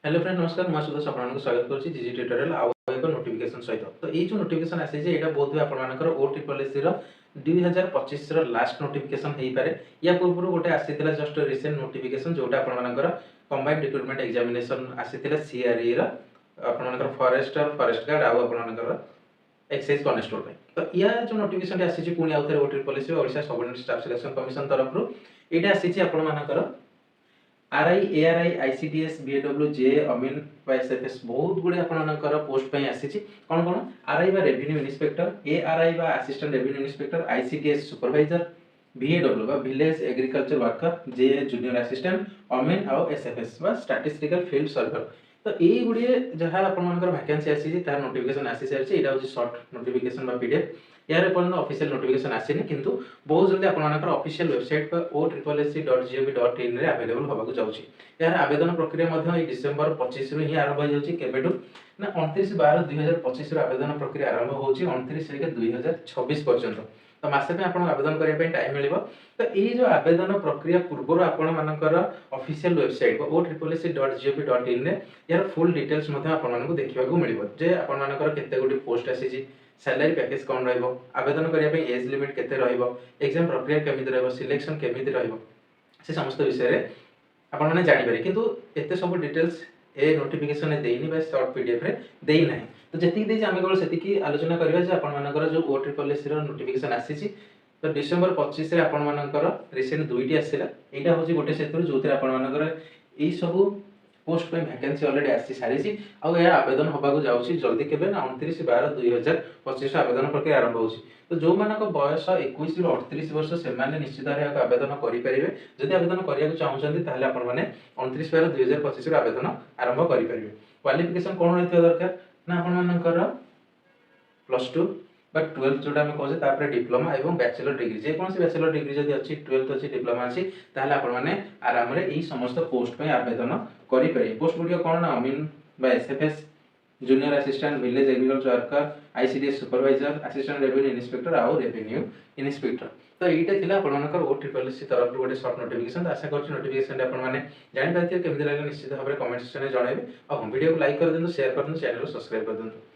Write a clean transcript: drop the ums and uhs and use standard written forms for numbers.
Hello friend नमस्कार मैं सुधा आपको स्वागत करुच्ची जीजी ट्यूटोरियल आउ एक नोटिफिकेशन सहित तो ये जो नोटिफिकेशन आसी ये बोध हुए आपर ओट्रिपलएससी 2025 लास्ट नोटिफिकेशन हो पारे या पूर्व गोटे आसीला जस्ट रिसेंट नोटिफिकेशन जोटा आपर कंबाइंड रिक्रुटमेंट एग्जामिनेशन आसीला सीआरई आपर फॉरेस्टर फॉरेस्ट गार्ड आपर एक्साइज कनेस्टेबल तो या जो नोटिफिकेशन आसी पुणी आउ थे ओट्रिपलएससी Odisha subordinate staff selection commission तरफ ये आसी आपर आरआई एआरआई आईसीडीएस बीएडब्ल्यू जे अमीन एसएफएस बहुत गुड़े आपनकर पोस्ट पे आसी कौन कौन आरआई बा रेवेन्यू इन्स्पेक्टर एआरआई बा assistant revenue inspector ICDS supervisor VAW बा विलेज एग्रीकल्चर वर्कर जे जूनियर असिस्टेंट अमीन आउ एसएफएस बा स्टैटिस्टिकल फील्ड सर्वर तो ये गुड़िए जहाँ आपनकर वैकेंसी आसी तार नोटिफिकेशन आसी सारी यहाँ हूँ सर्ट नोटिफिकेशन बा पीडीएफ यार पर्यटन ऑफिशियल नोटिफिकेशन आसीनी किंतु बहुत जल्दी आपनकर ऑफिशियल वेबसाइट पर otripplesc.gov.in रे अवेलेबल होबाकू जाउची यार आवेदन प्रक्रिया मध्ये ए डिसेंबर 25 रु ही आरंभ हो जाउची केबेडू ना 29/12/2025 रो आवेदन प्रक्रिया आरंभ होउची 29/1/2026 पर्यंत तो मासे पे आपण आवेदन करिया पे टाइम मिलिबो तो ए जो आवेदन प्रक्रिया पूर्व आपण मानकर ऑफिशियल वेबसाइट otripplesc.gov.in रे यार फुल डिटेल्स मध्ये आपण मानकू देखिबाकू मिलिबो जे आपण मानकर केते गुडी पोस्ट आसीची सैलरी पैकेज कौन रहिबो आवेदन करिया पे एज लिमिट केते रहिबो एग्जाम प्रक्रिया केमिति रहिबो सिलेक्शन केमिति रहिबो से समस्त विषय रे आपण माने जानि पारे किंतु एते सब डिटेल्स ए नोटिफिकेशन रे देइनी बा शॉर्ट पीडीएफ रे देइ नाही तो जेति देइ आमे केवल सेति की आलोचना करिबा जे आपण मानकर जो ओट्रिपलएससी रो नोटिफिकेशन आसीची तो डिसेंबर 25 रे आपण मानकर रिसेंट दुईटी आसीला एटा होची गोटे सेतु जोतिर आपण मानकर एई सब पोस्ट पे वैकेंसी ऑलरेडी आसी सारी आ आवेदन होबाकू जाउची जल्दी केबे ना 29/12/2025 आवेदन प्रक्रिया आरंभ होउची तो जो मानक बयस 21 रु 38 वर्ष से माने निश्चित भाबे आवेदन करि परिबे जदि आवेदन करिया को चाहुचंदी ताले आपण माने 29/12/2025 रो आवेदन आरंभ करि परिबे क्वालिफिकेशन कोन होइतो दरकार ना आपण मानकर +2 बा 12 जोटा हम कहजे तापर डिप्लोमा एवं बैचलर डिग्री जे कोन से बैचलर डिग्री जदि अछि 12th अछि डिप्लोमा अछि ताले आपण माने आराम रे एई समस्त पोस्ट पे आवेदन करि परिबे पोस्ट गुडियो कोन ना अमीन बा SFS junior assistant village agriculture worker ICDS supervisor assistant revenue inspector आउ रेवेन्यू इन्स्पेक्टर तो एटा थिला आपण मानकर ओट्रिपलएससी तरफ गोटे शॉर्ट नोटिफिकेशन आशा करछि नोटिफिकेशन आपण माने जानि पाथियो केमि लागले निश्चित भाबरे कमेंट सेक्शन रे जणाइबे आ हम वीडियो को लाइक कर देंतु शेयर कर देंतु चैनल को सब्सक्राइब कर देंतु।